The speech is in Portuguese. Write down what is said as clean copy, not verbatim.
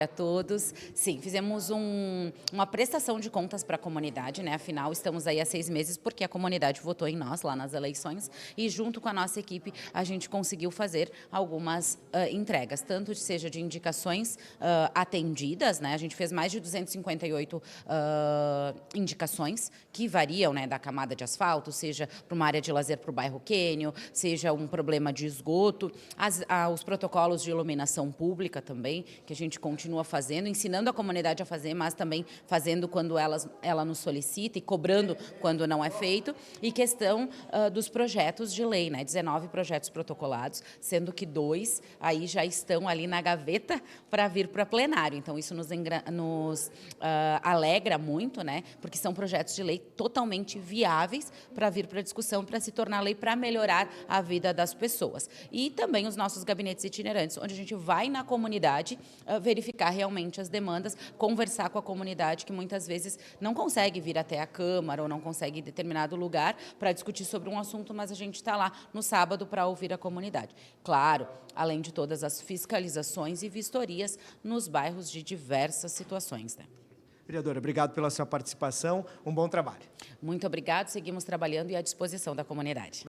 A todos. Sim, fizemos uma prestação de contas para a comunidade, né? Afinal, estamos aí há 6 meses porque a comunidade votou em nós lá nas eleições e junto com a nossa equipe a gente conseguiu fazer algumas entregas, tanto seja de indicações atendidas, né? A gente fez mais de 258 indicações que variam, né, da camada de asfalto, seja para uma área de lazer para o bairro Quênio, seja um problema de esgoto, os protocolos de iluminação pública também, que a gente continua fazendo, ensinando a comunidade a fazer, mas também fazendo quando ela nos solicita e cobrando quando não é feito. E questão dos projetos de lei, né? 19 projetos protocolados, sendo que 2 aí já estão ali na gaveta para vir para plenário. Então isso nos alegra muito, né? Porque são projetos de lei totalmente viáveis para vir para discussão, para se tornar lei, para melhorar a vida das pessoas. E também os nossos gabinetes itinerantes, onde a gente vai na comunidade verificar realmente as demandas, conversar com a comunidade que muitas vezes não consegue vir até a Câmara ou não consegue ir em determinado lugar para discutir sobre um assunto, mas a gente está lá no sábado para ouvir a comunidade. Claro, além de todas as fiscalizações e vistorias nos bairros de diversas situações, né? Vereadora, obrigado pela sua participação. Um bom trabalho. Muito obrigado, seguimos trabalhando e à disposição da comunidade.